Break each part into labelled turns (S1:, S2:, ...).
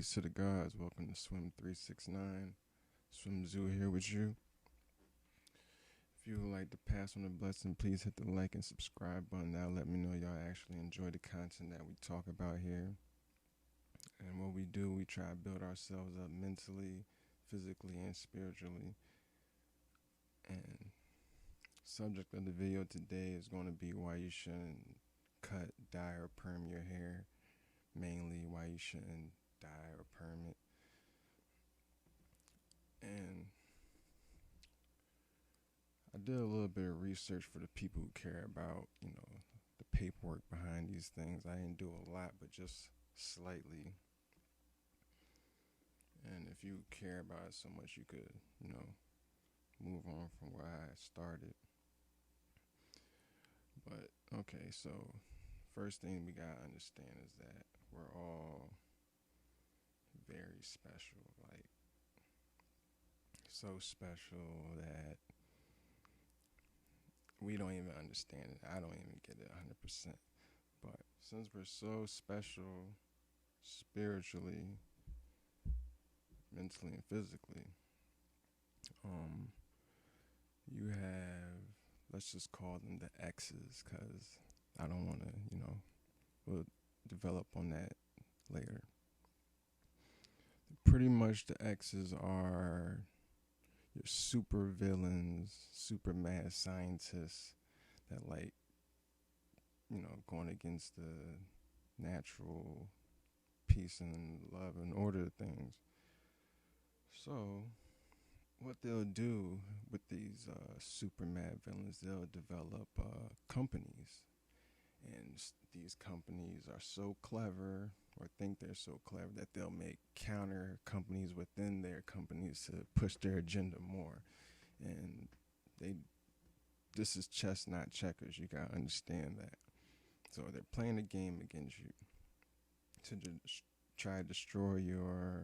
S1: Greetings to the gods. Welcome to Swim 369. Swim Zoo here with you. If you would like to pass on a blessing, please hit the like and subscribe button. That'll let me know y'all actually enjoy the content that we talk about here. And what we do, we try to build ourselves up mentally, physically, and spiritually. And subject of the video today is going to be why you shouldn't cut, dye, or perm your hair. Mainly why you shouldn't dye or perm it. And I did a little bit of research for the people who care about, the paperwork behind these things. I didn't do a lot, but just slightly. And if you care about it so much, you could, move on from where I started. But, okay, so first thing we gotta understand is that we're all very special, like so special that we don't even understand it. I don't even get it 100%. But since we're so special spiritually, mentally, and physically, you have, let's just call them the X's, because I don't want to, we'll develop on that later. Pretty much the X's are your super villains, super mad scientists that going against the natural peace and love and order things. So what they'll do with these super mad villains, they'll develop companies. And these companies are so clever, or think they're so clever, that they'll make counter companies within their companies to push their agenda more. And this is chess, not checkers. You gotta understand that. So they're playing a game against you to try to destroy your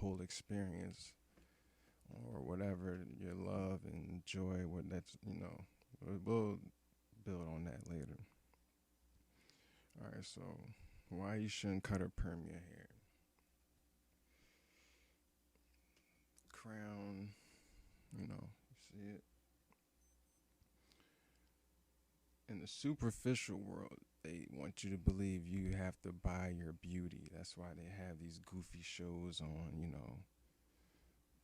S1: whole experience, or whatever, your love and joy. What that's we'll build on that later. All right, so why you shouldn't cut or perm your hair? Crown, you see it. In the superficial world, they want you to believe you have to buy your beauty. That's why they have these goofy shows on,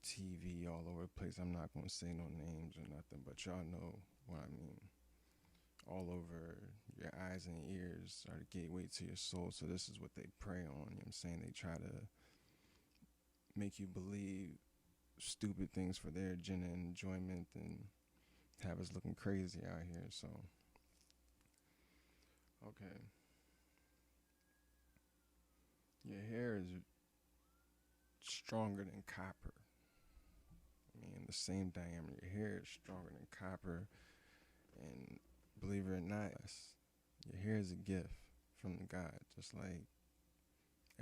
S1: TV all over the place. I'm not going to say no names or nothing, but y'all know what I mean. All over your eyes and ears are the gateway to your soul. So this is what they prey on. You know what I'm saying? They try to make you believe stupid things for their agenda and enjoyment, and have us looking crazy out here. So, okay. Your hair is stronger than copper. I mean, the same diameter. Your hair is stronger than copper. And believe it or not, your hair is a gift from God, just like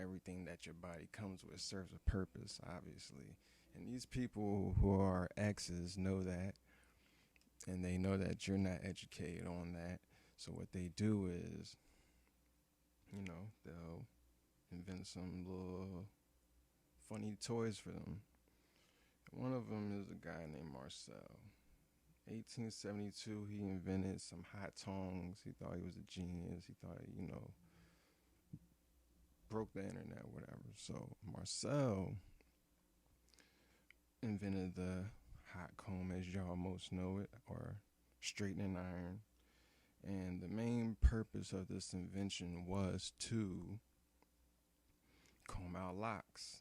S1: everything that your body comes with serves a purpose, obviously. And these people who are exes know that, and they know that you're not educated on that. So what they do is, they'll invent some little funny toys for them. One of them is a guy named Marcel. 1872, he invented some hot tongs. He thought he was a genius. He thought, broke the internet, whatever. So Marcel invented the hot comb, as y'all most know it, or straightening iron. And the main purpose of this invention was to comb out locks.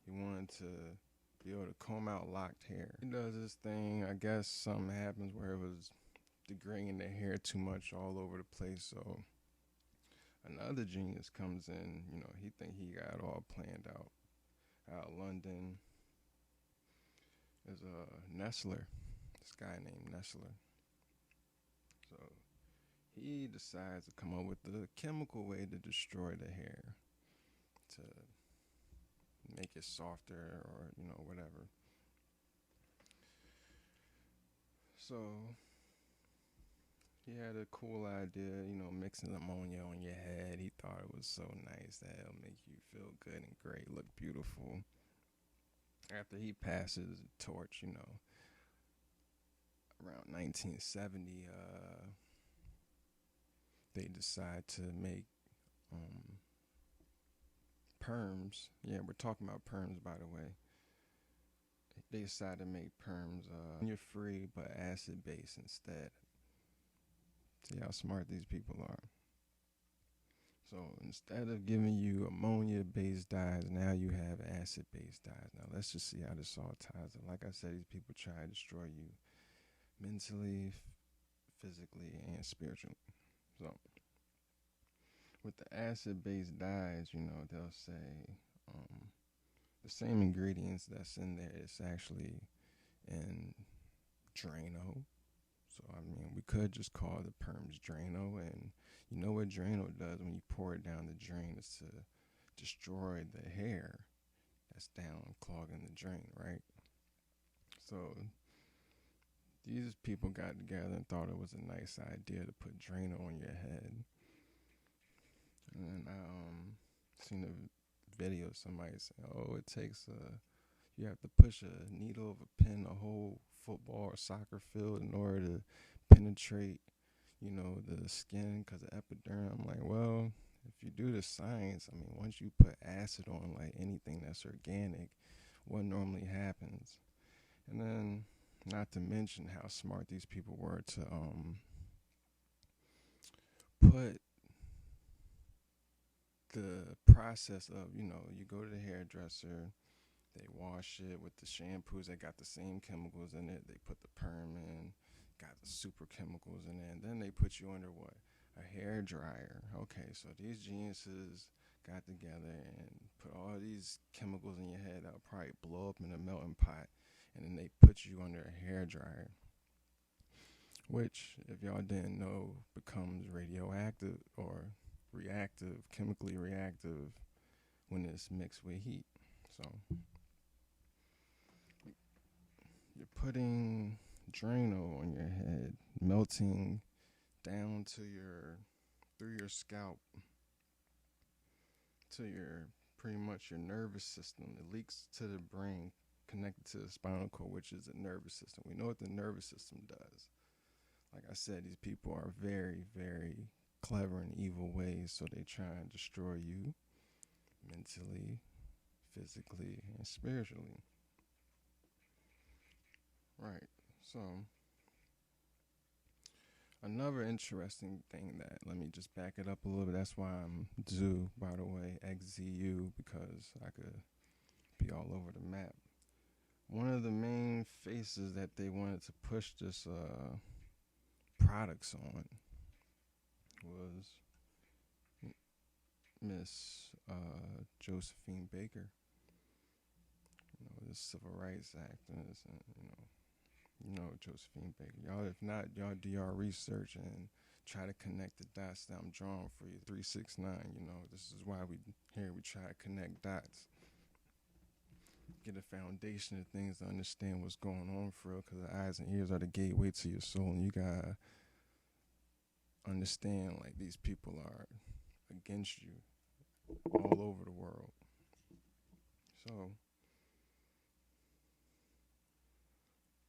S1: He wanted to be able to comb out locked hair. He does this thing, I guess something happens where it was degrading the hair too much all over the place. So another genius comes in, he think he got it all planned out. Out of London is a Nestler, this guy named Nestler. So he decides to come up with the chemical way to destroy the hair, to make it softer, or whatever. So he had a cool idea, mixing ammonia on your head. He thought it was so nice that it'll make you feel good and great, look beautiful. After he passes the torch, around 1970, they decide to make um, perms. Yeah, we're talking about perms, by the way. They decided to make perms you're free but acid based instead. See how smart these people are. So instead of giving you ammonia based dyes, now you have acid based dyes. Now let's just see how this all ties in. Like I said, these people try to destroy you mentally, physically, and spiritually. So with the acid based dyes, they'll say um, the same ingredients that's in there is actually in Drano. So I mean, we could just call the perms Drano, and you know what Drano does when you pour it down the drain is to destroy the hair that's down clogging the drain, right? So these people got together and thought it was a nice idea to put Drano on your head. And then I seen a video of somebody saying, "Oh, it takes you have to push a needle of a pin a whole football or soccer field in order to penetrate, the skin because of epidermis." I'm like, well, if you do the science, I mean, once you put acid on like anything that's organic, what normally happens? And then, not to mention how smart these people were to put the process of, you go to the hairdresser, they wash it with the shampoos that got the same chemicals in it. They put the perm in, got the super chemicals in it, and then they put you under what? A hair dryer. Okay, so these geniuses got together and put all these chemicals in your head that'll probably blow up in a melting pot, and then they put you under a hair dryer, which, if y'all didn't know, becomes radioactive or reactive, chemically reactive when it's mixed with heat. So you're putting Drano on your head, melting down to through your scalp to your pretty much your nervous system. It leaks to the brain, connected to the spinal cord, which is the nervous system. We know what the nervous system does. Like I said, these people are very, very clever in evil ways, so they try and destroy you mentally, physically, and spiritually. Right. So another interesting thing that, let me just back it up a little bit. That's why I'm Zoo, by the way, XZU, because I could be all over the map. One of the main faces that they wanted to push this products on was Miss Josephine Baker, this civil rights activist, and Josephine Baker. Y'all, if not, y'all do y'all research and try to connect the dots that I'm drawing for you. 369. This is why we here. We try to connect dots, get a foundation of things to understand what's going on for real. Because the eyes and ears are the gateway to your soul, and you gotta understand like these people are against you all over the world. So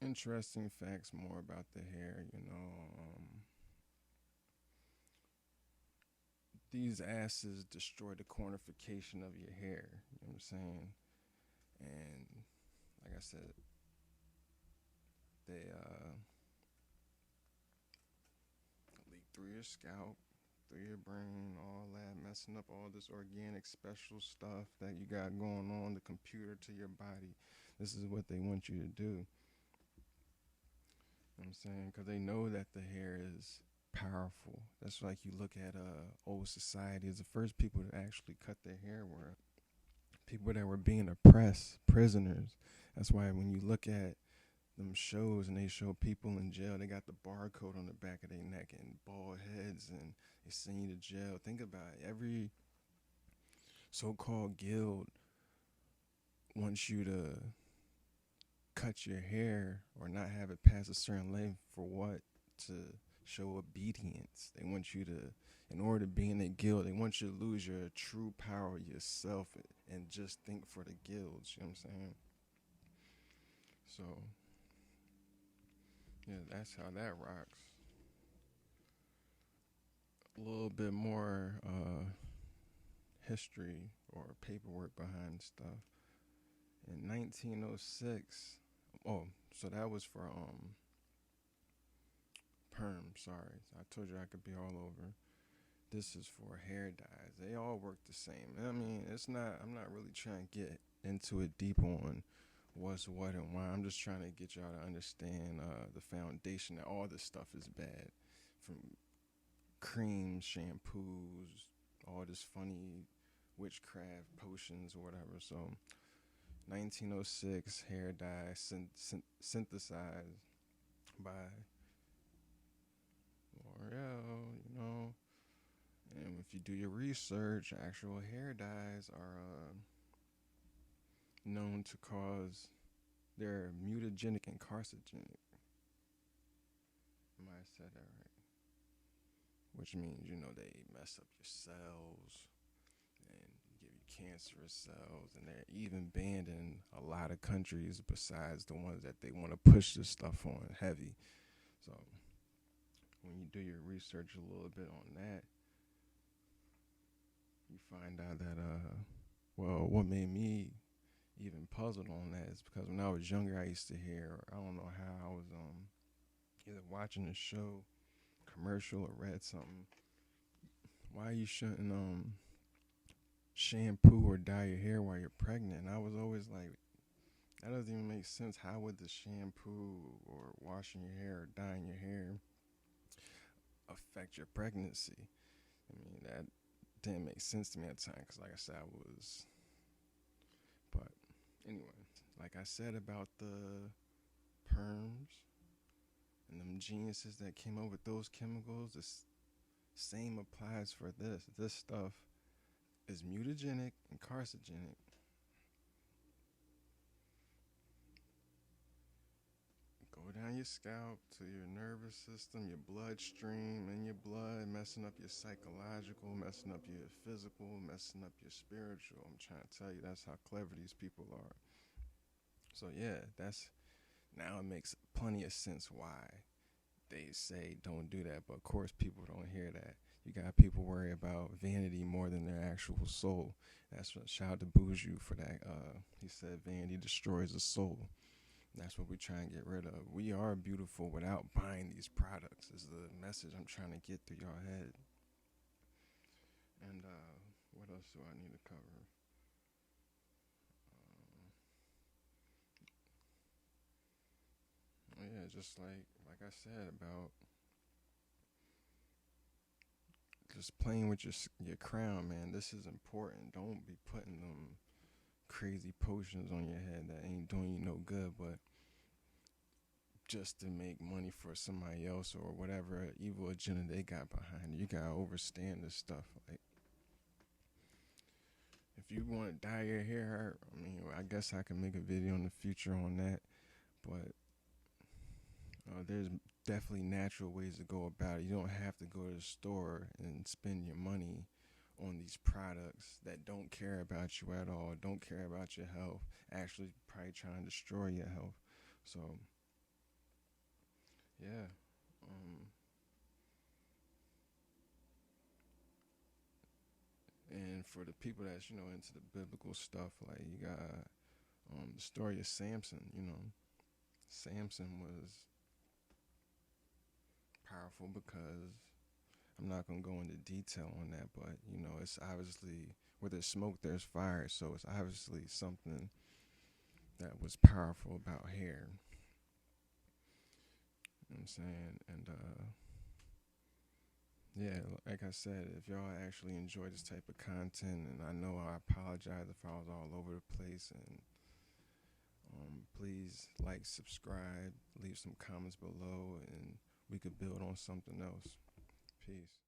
S1: interesting facts more about the hair. These acids destroy the cornification of your hair. You know what I'm saying? And like I said, they leak through your scalp, through your brain, all that, messing up all this organic special stuff that you got going on, the computer to your body. This is what they want you to do. You know what I'm saying? Because they know that the hair is powerful. That's like you look at old society as the first people to actually cut their hair were people that were being oppressed, prisoners. That's why when you look at them shows and they show people in jail, they got the barcode on the back of their neck and bald heads, and they send you to jail. Think about it. Every so-called guild wants you to cut your hair or not have it past a certain length for what? To show obedience. They want you to, in order to be in a guild, they want you to lose your true power yourself and just think for the guilds. You know what I'm saying? So, yeah, that's how that rocks. A little bit more history or paperwork behind stuff. In 1906, oh, so that was for Perm. Sorry, I told you I could be all over. This is for hair dyes. They all work the same. I mean, it's not. I'm not really trying to get into it deep on what's what and why. I'm just trying to get y'all to understand the foundation that all this stuff is bad, from creams, shampoos, all this funny witchcraft potions or whatever. So, 1906 hair dye synthesized by L'Oreal, you know. And if you do your research, actual hair dyes are known to cause, they're mutagenic and carcinogenic. I might have said that right. Which means, they mess up your cells and give you cancerous cells. And they're even banned in a lot of countries besides the ones that they want to push this stuff on heavy. So when you do your research a little bit on that, you find out that, what made me even puzzled on that is because when I was younger, I used to hear, I don't know how, I was either watching a show, commercial, or read something. Why you shouldn't shampoo or dye your hair while you're pregnant? And I was always like, that doesn't even make sense. How would the shampoo or washing your hair or dyeing your hair affect your pregnancy? I mean, that didn't make sense to me at the time because, like I said, I was. But anyway, like I said about the perms and them geniuses that came up with those chemicals, the same applies for this. This stuff is mutagenic and carcinogenic. Go down your scalp to your nervous system, your bloodstream, and your blood, messing up your psychological, messing up your physical, messing up your spiritual. I'm trying to tell you, that's how clever these people are. So yeah, now it makes plenty of sense why they say don't do that, but of course people don't hear that. You got people worry about vanity more than their actual soul. That's what shout out to Buju for that. He said vanity destroys the soul. That's what we try and get rid of. We are beautiful without buying these products. Is the message I'm trying to get through your head. And what else do I need to cover? Yeah, just like I said about just playing with your crown, man. This is important. Don't be putting them crazy potions on your head that ain't doing you no good, but just to make money for somebody else or whatever evil agenda they got behind it. You gotta understand this stuff. Like, if you want to dye your hair, I mean, I guess I can make a video in the future on that, but there's definitely natural ways to go about it. You don't have to go to the store and spend your money on these products that don't care about you at all, don't care about your health, actually probably trying to destroy your health. So, yeah. And for the people that's, into the biblical stuff, like you got the story of Samson. Samson was powerful because I'm not gonna go into detail on that, but it's obviously where there's smoke, there's fire. So it's obviously something that was powerful about hair. You know what I'm saying? And yeah, like I said, if y'all actually enjoy this type of content, and I know I apologize if I was all over the place, and please like, subscribe, leave some comments below, and we could build on something else. Peace.